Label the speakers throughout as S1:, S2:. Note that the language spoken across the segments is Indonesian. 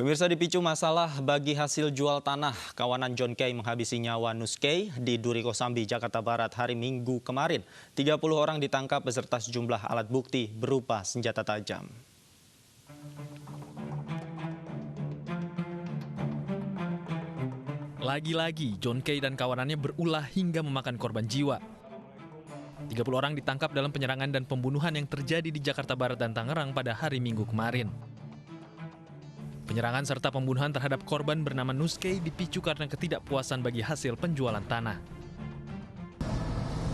S1: Pemirsa, dipicu masalah bagi hasil jual tanah, kawanan John Kay menghabisi nyawa Nus Kay di Duri Kosambi, Jakarta Barat hari Minggu kemarin. 30 orang ditangkap beserta sejumlah alat bukti berupa senjata tajam.
S2: Lagi-lagi, John Kay dan kawanannya berulah hingga memakan korban jiwa. 30 orang ditangkap dalam penyerangan dan pembunuhan yang terjadi di Jakarta Barat dan Tangerang pada hari Minggu kemarin. Penyerangan serta pembunuhan terhadap korban bernama Nus Kay dipicu karena ketidakpuasan bagi hasil penjualan tanah.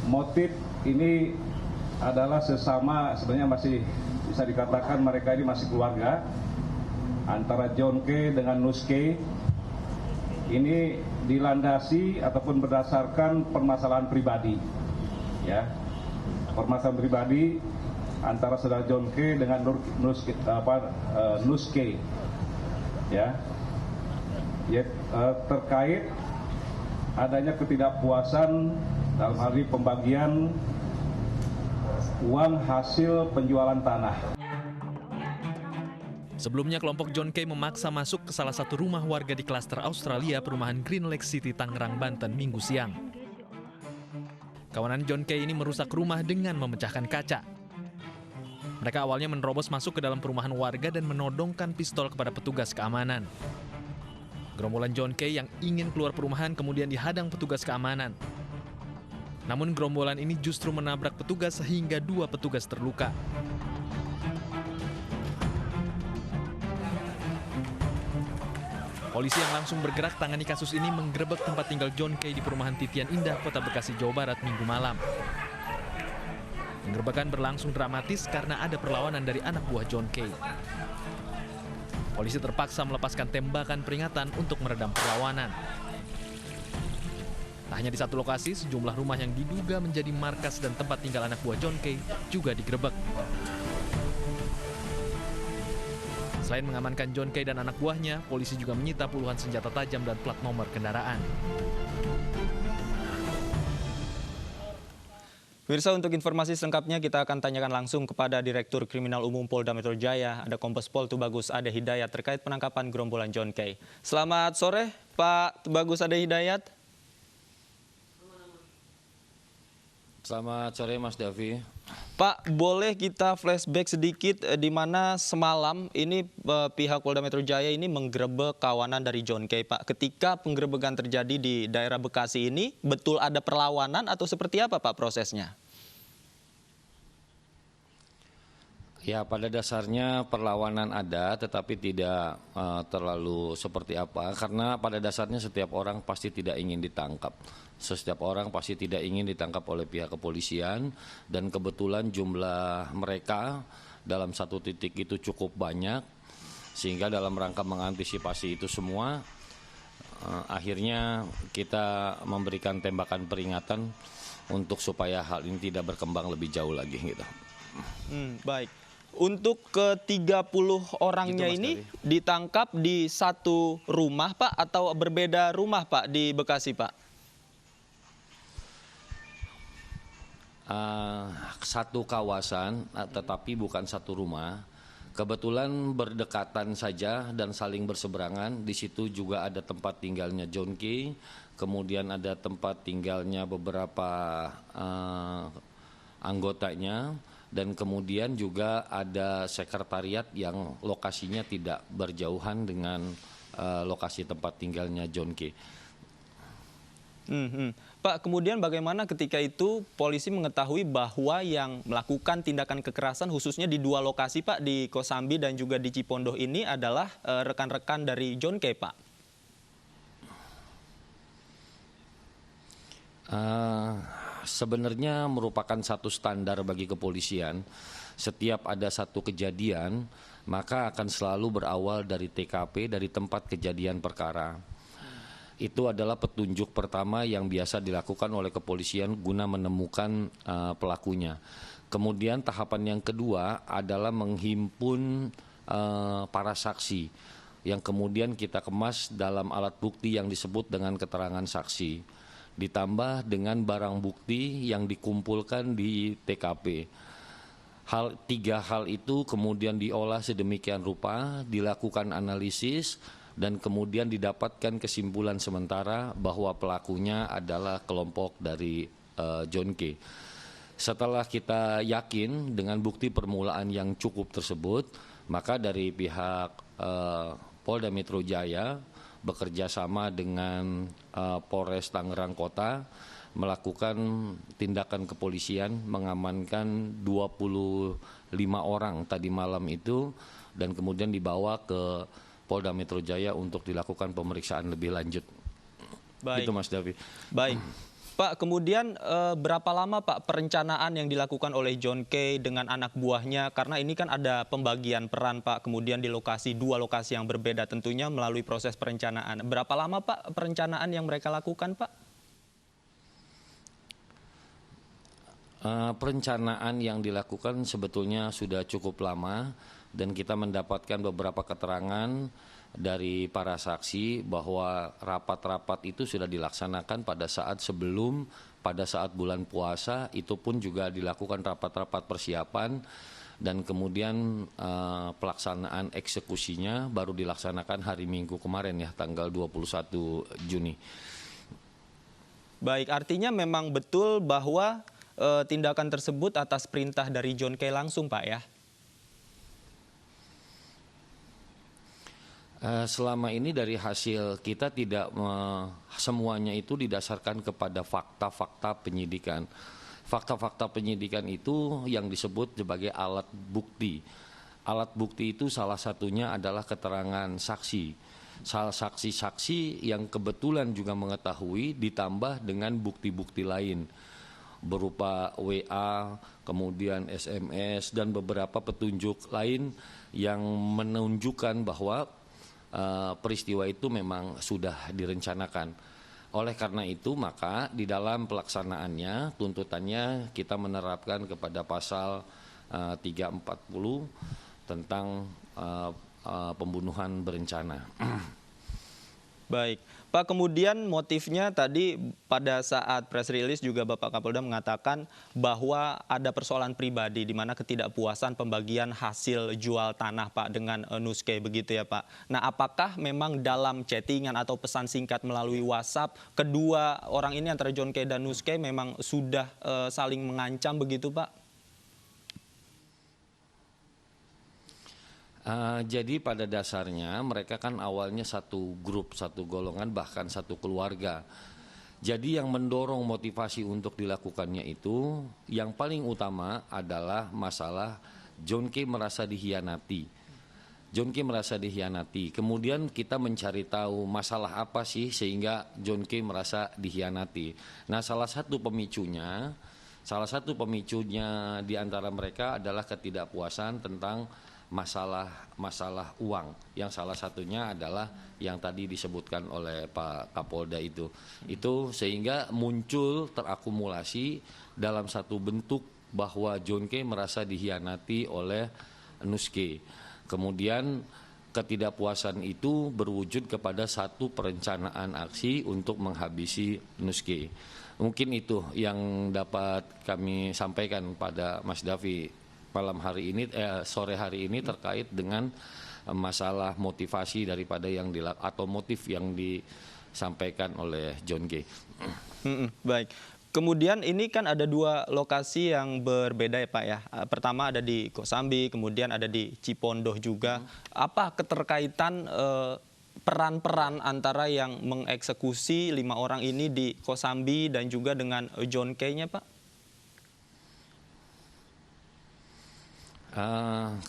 S3: Motif ini adalah sesama, sebenarnya masih bisa dikatakan mereka ini masih keluarga, antara John Kay dengan Nus Kay. Ini dilandasi ataupun berdasarkan permasalahan pribadi, ya, permasalahan pribadi antara saudara John Kay dengan Nus Kay, ya, terkait adanya ketidakpuasan dalam hal ini pembagian uang hasil penjualan tanah.
S2: Sebelumnya, kelompok John Kay memaksa masuk ke salah satu rumah warga di klaster Australia perumahan Green Lake City, Tangerang, Banten, Minggu siang. Kawanan John Kay ini merusak rumah dengan memecahkan kaca. Mereka awalnya menerobos masuk ke dalam perumahan warga dan menodongkan pistol kepada petugas keamanan. Gerombolan John Kay yang ingin keluar perumahan kemudian dihadang petugas keamanan. Namun gerombolan ini justru menabrak petugas sehingga 2 petugas terluka. Polisi yang langsung bergerak tangani kasus ini menggerebek tempat tinggal John Kay di perumahan Titian Indah, Kota Bekasi, Jawa Barat, Minggu malam. Penggerebekan berlangsung dramatis karena ada perlawanan dari anak buah John Kay. Polisi terpaksa melepaskan tembakan peringatan untuk meredam perlawanan. Tak hanya di satu lokasi, sejumlah rumah yang diduga menjadi markas dan tempat tinggal anak buah John Kay juga digerebek. Selain mengamankan John Kay dan anak buahnya, polisi juga menyita puluhan senjata tajam dan plat nomor kendaraan.
S1: Pemirsa, untuk informasi selengkapnya kita akan tanyakan langsung kepada Direktur Kriminal Umum Polda Metro Jaya, ada Kombes Pol Tubagus Ade Hidayat terkait penangkapan gerombolan John Kay. Selamat sore, Pak Tubagus Ade Hidayat.
S4: Selamat sore, Mas Davi.
S1: Pak, boleh kita flashback sedikit di mana semalam ini pihak Polda Metro Jaya ini menggerebek kawanan dari John Kay, Pak. Ketika penggerebekan terjadi di daerah Bekasi ini, betul ada perlawanan atau seperti apa, Pak, prosesnya?
S4: Ya, pada dasarnya perlawanan ada, tetapi tidak terlalu seperti apa. Karena pada dasarnya setiap orang pasti tidak ingin ditangkap. Setiap orang pasti tidak ingin ditangkap oleh pihak kepolisian. Dan kebetulan jumlah mereka dalam satu titik itu cukup banyak. Sehingga dalam rangka mengantisipasi itu semua, akhirnya kita memberikan tembakan peringatan untuk supaya hal ini tidak berkembang lebih jauh lagi gitu.
S1: Baik. Untuk ke-30 orangnya
S4: Gitu, Mas
S1: ini
S4: Davi.
S1: ditangkap di satu rumah, Pak, atau berbeda rumah, Pak, di Bekasi, Pak?
S4: Satu kawasan, tetapi bukan satu rumah. Kebetulan berdekatan saja dan saling berseberangan. Di situ juga ada tempat tinggalnya John Kay, kemudian ada tempat tinggalnya beberapa anggotanya. Dan kemudian juga ada sekretariat yang lokasinya tidak berjauhan dengan lokasi tempat tinggalnya John Kay.
S1: Pak, kemudian bagaimana ketika itu polisi mengetahui bahwa yang melakukan tindakan kekerasan khususnya di 2 lokasi, Pak, di Kosambi dan juga di Cipondoh ini adalah rekan-rekan dari John Kay, Pak?
S4: Sebenarnya merupakan satu standar bagi kepolisian. Setiap ada satu kejadian, maka akan selalu berawal dari TKP, dari tempat kejadian perkara. Itu adalah petunjuk pertama yang biasa dilakukan oleh kepolisian guna menemukan pelakunya. Kemudian tahapan yang kedua adalah menghimpun para saksi yang kemudian kita kemas dalam alat bukti yang disebut dengan keterangan saksi. Ditambah dengan barang bukti yang dikumpulkan di TKP. Tiga hal itu kemudian diolah sedemikian rupa, dilakukan analisis, dan kemudian didapatkan kesimpulan sementara bahwa pelakunya adalah kelompok dari John K. Setelah kita yakin dengan bukti permulaan yang cukup tersebut, maka dari pihak Polda Metro Jaya bekerja sama dengan Polres Tangerang Kota melakukan tindakan kepolisian, mengamankan 25 orang tadi malam itu, dan kemudian dibawa ke Polda Metro Jaya untuk dilakukan pemeriksaan lebih lanjut.
S1: Baik.
S4: Itu Mas Davi.
S1: Baik. Pak, kemudian berapa lama Pak perencanaan yang dilakukan oleh John K dengan anak buahnya? Karena ini kan ada pembagian peran Pak, kemudian di dua lokasi yang berbeda tentunya melalui proses perencanaan. Berapa lama Pak perencanaan yang mereka lakukan Pak?
S4: Perencanaan yang dilakukan sebetulnya sudah cukup lama, dan kita mendapatkan beberapa keterangan dari para saksi bahwa rapat-rapat itu sudah dilaksanakan pada saat bulan puasa, itu pun juga dilakukan rapat-rapat persiapan, dan kemudian pelaksanaan eksekusinya baru dilaksanakan hari Minggu kemarin ya, tanggal 21 Juni.
S1: Baik, artinya memang betul bahwa tindakan tersebut atas perintah dari John K langsung Pak ya?
S4: Selama ini dari hasil kita tidak semuanya itu didasarkan kepada fakta-fakta penyidikan. Fakta-fakta penyidikan itu yang disebut sebagai alat bukti. Alat bukti itu salah satunya adalah keterangan saksi. Saksi-saksi yang kebetulan juga mengetahui ditambah dengan bukti-bukti lain berupa WA, kemudian SMS, dan beberapa petunjuk lain yang menunjukkan bahwa peristiwa itu memang sudah direncanakan. Oleh karena itu maka di dalam pelaksanaannya tuntutannya kita menerapkan kepada pasal 340 tentang pembunuhan berencana.
S1: Baik, Pak, kemudian motifnya tadi pada saat press release juga Bapak Kapolda mengatakan bahwa ada persoalan pribadi di mana ketidakpuasan pembagian hasil jual tanah Pak dengan Nuske begitu ya Pak. Nah, apakah memang dalam chattingan atau pesan singkat melalui WhatsApp kedua orang ini antara John K dan Nuske memang sudah saling mengancam begitu Pak?
S4: Jadi pada dasarnya mereka kan awalnya satu grup, satu golongan, bahkan satu keluarga. Jadi yang mendorong motivasi untuk dilakukannya itu yang paling utama adalah masalah John K merasa dihianati. John K merasa dihianati. Kemudian kita mencari tahu masalah apa sih sehingga John K merasa dihianati. Nah, salah satu pemicunya di antara mereka adalah ketidakpuasan tentang masalah uang, yang salah satunya adalah yang tadi disebutkan oleh Pak Kapolda itu sehingga muncul terakumulasi dalam satu bentuk bahwa John K merasa dihianati oleh Nuske. Kemudian ketidakpuasan itu berwujud kepada satu perencanaan aksi untuk menghabisi Nuske. Mungkin itu yang dapat kami sampaikan pada Mas Davi malam hari ini, sore hari ini terkait dengan masalah motivasi daripada atau motif yang disampaikan oleh John K.
S1: Baik. Kemudian ini kan ada dua lokasi yang berbeda ya Pak ya. Pertama ada di Kosambi, kemudian ada di Cipondoh juga. Apa keterkaitan peran-peran antara yang mengeksekusi 5 orang ini di Kosambi dan juga dengan John K-nya Pak?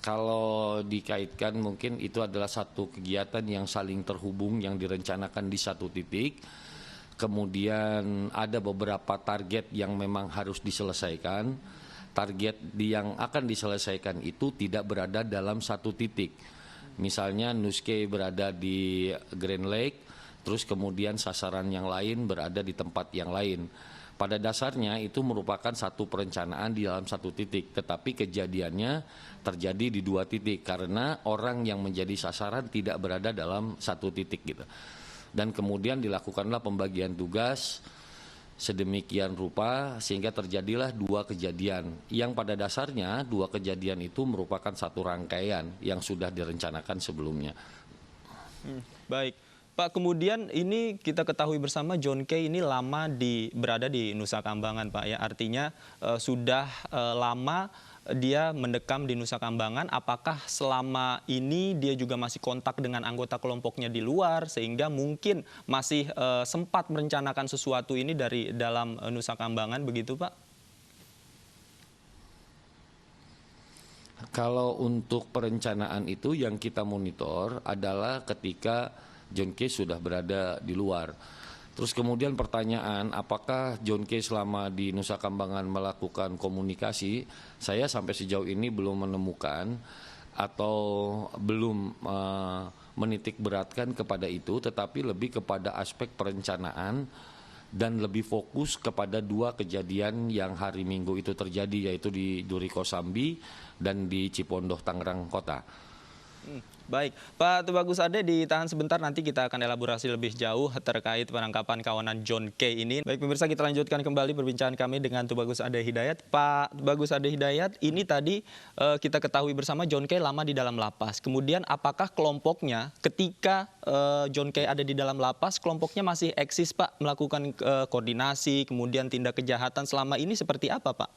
S4: Kalau dikaitkan mungkin itu adalah satu kegiatan yang saling terhubung yang direncanakan di satu titik. Kemudian ada beberapa target yang memang harus diselesaikan. Target yang akan diselesaikan itu tidak berada dalam satu titik. Misalnya Nuske berada di Grand Lake, terus kemudian sasaran yang lain berada di tempat yang lain. Pada dasarnya itu merupakan satu perencanaan di dalam satu titik, tetapi kejadiannya terjadi di 2 titik karena orang yang menjadi sasaran tidak berada dalam satu titik gitu. Dan kemudian dilakukanlah pembagian tugas sedemikian rupa sehingga terjadilah dua kejadian yang pada dasarnya dua kejadian itu merupakan satu rangkaian yang sudah direncanakan sebelumnya.
S1: Baik, Pak. Kemudian ini kita ketahui bersama John Kay ini lama berada di Nusa Kambangan, Pak. Ya, artinya sudah lama dia mendekam di Nusa Kambangan. Apakah selama ini dia juga masih kontak dengan anggota kelompoknya di luar sehingga mungkin masih sempat merencanakan sesuatu ini dari dalam Nusa Kambangan, begitu, Pak?
S4: Kalau untuk perencanaan itu yang kita monitor adalah ketika John Kay sudah berada di luar. Terus kemudian pertanyaan, apakah John Kay selama di Nusa Kambangan melakukan komunikasi? Saya sampai sejauh ini belum menemukan atau belum menitik beratkan kepada itu, tetapi lebih kepada aspek perencanaan dan lebih fokus kepada dua kejadian yang hari Minggu itu terjadi, yaitu di Duri Kosambi dan di Cipondoh, Tangerang Kota.
S1: Baik, Pak Tubagus Ade ditahan sebentar, nanti kita akan elaborasi lebih jauh terkait penangkapan kawanan John Kay ini. Baik pemirsa, kita lanjutkan kembali perbincangan kami dengan Tubagus Ade Hidayat. Pak Tubagus Ade Hidayat, ini tadi kita ketahui bersama John Kay lama di dalam lapas. Kemudian apakah kelompoknya ketika John Kay ada di dalam lapas, kelompoknya masih eksis, Pak, melakukan koordinasi, kemudian tindak kejahatan selama ini seperti apa, Pak?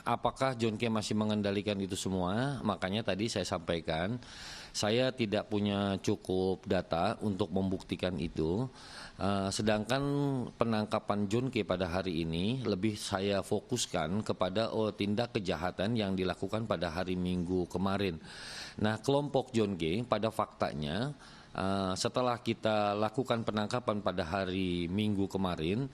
S4: Apakah John Kay masih mengendalikan itu semua? Makanya tadi saya sampaikan, saya tidak punya cukup data untuk membuktikan itu. Sedangkan penangkapan John Kay pada hari ini lebih saya fokuskan kepada tindak kejahatan yang dilakukan pada hari Minggu kemarin. Nah, kelompok John Kay pada faktanya setelah kita lakukan penangkapan pada hari Minggu kemarin,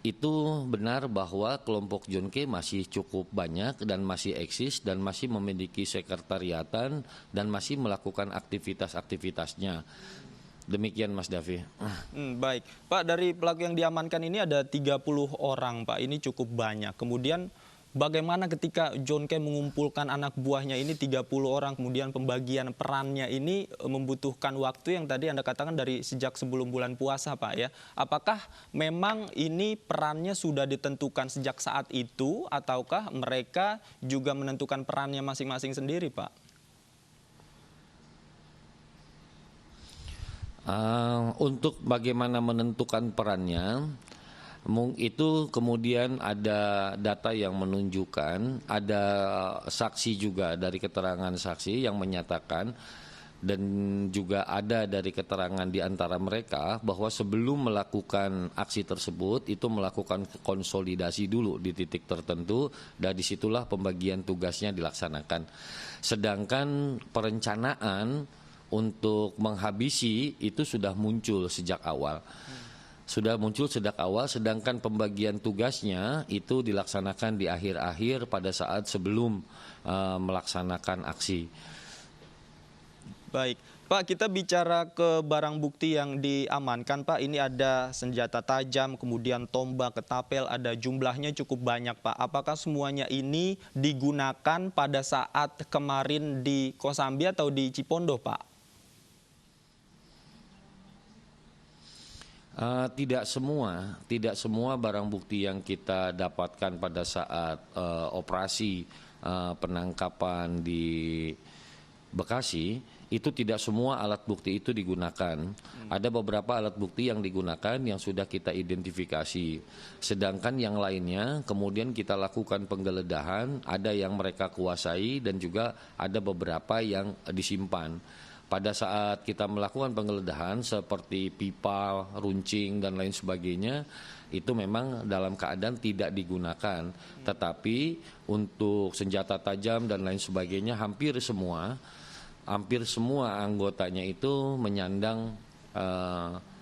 S4: itu benar bahwa kelompok John Kay masih cukup banyak dan masih eksis dan masih memiliki sekretariatan dan masih melakukan aktivitas-aktivitasnya. Demikian Mas Davi.
S1: Baik, Pak, dari pelaku yang diamankan ini ada 30 orang, Pak. Ini cukup banyak. Kemudian bagaimana ketika John Kay mengumpulkan anak buahnya ini 30 orang, kemudian pembagian perannya ini membutuhkan waktu yang tadi Anda katakan dari sejak sebelum bulan puasa, Pak, ya. Apakah memang ini perannya sudah ditentukan sejak saat itu ataukah mereka juga menentukan perannya masing-masing sendiri, Pak?
S4: Untuk bagaimana menentukan perannya, itu kemudian ada data yang menunjukkan, ada saksi juga dari keterangan saksi yang menyatakan dan juga ada dari keterangan di antara mereka bahwa sebelum melakukan aksi tersebut itu melakukan konsolidasi dulu di titik tertentu dan disitulah pembagian tugasnya dilaksanakan. Sedangkan perencanaan untuk menghabisi itu sudah muncul sejak awal. Sedangkan pembagian tugasnya itu dilaksanakan di akhir-akhir pada saat sebelum melaksanakan aksi.
S1: Baik, Pak, kita bicara ke barang bukti yang diamankan, Pak. Ini ada senjata tajam, kemudian tombak, ketapel, ada jumlahnya cukup banyak, Pak. Apakah semuanya ini digunakan pada saat kemarin di Kosambi atau di Cipondoh, Pak?
S4: Tidak semua barang bukti yang kita dapatkan pada saat operasi penangkapan di Bekasi itu tidak semua alat bukti itu digunakan. Ada beberapa alat bukti yang digunakan yang sudah kita identifikasi. Sedangkan yang lainnya kemudian kita lakukan penggeledahan, ada yang mereka kuasai dan juga ada beberapa yang disimpan. Pada saat kita melakukan penggeledahan seperti pipa, runcing, dan lain sebagainya, itu memang dalam keadaan tidak digunakan. Tetapi untuk senjata tajam dan lain sebagainya hampir semua anggotanya itu menyandang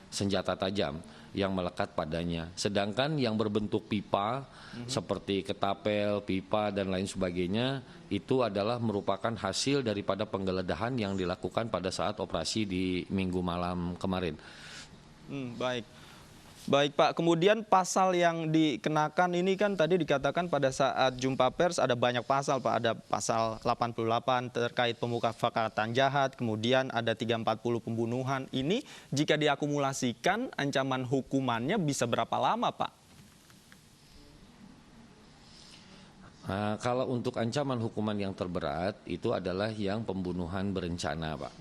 S4: senjata tajam yang melekat padanya. Sedangkan yang berbentuk pipa seperti ketapel, pipa dan lain sebagainya itu adalah merupakan hasil daripada penggeledahan yang dilakukan pada saat operasi di Minggu malam kemarin.
S1: Baik. Baik Pak, kemudian pasal yang dikenakan ini kan tadi dikatakan pada saat jumpa pers ada banyak pasal Pak. Ada pasal 88 terkait pemufakatan jahat, kemudian ada 340 pembunuhan. Ini jika diakumulasikan ancaman hukumannya bisa berapa lama Pak?
S4: Nah, kalau untuk ancaman hukuman yang terberat itu adalah yang pembunuhan berencana Pak.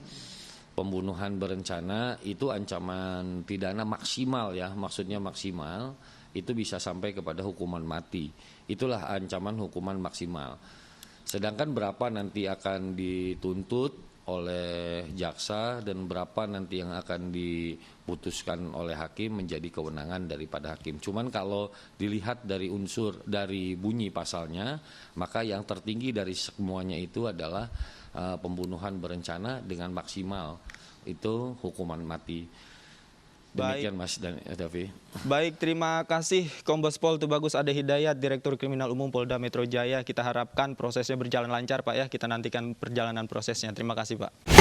S4: Pembunuhan berencana itu ancaman pidana maksimal ya, maksudnya maksimal itu bisa sampai kepada hukuman mati. Itulah ancaman hukuman maksimal. Sedangkan berapa nanti akan dituntut oleh jaksa dan berapa nanti yang akan diputuskan oleh hakim menjadi kewenangan daripada hakim. Cuman kalau dilihat dari unsur dari bunyi pasalnya, maka yang tertinggi dari semuanya itu adalah pembunuhan berencana dengan maksimal itu hukuman mati. Demikian Mas dan Davi.
S1: Baik, terima kasih Kombes Pol Tubagus Ade Hidayat, Direktur Kriminal Umum Polda Metro Jaya. Kita harapkan prosesnya berjalan lancar Pak ya. Kita nantikan perjalanan prosesnya. Terima kasih Pak.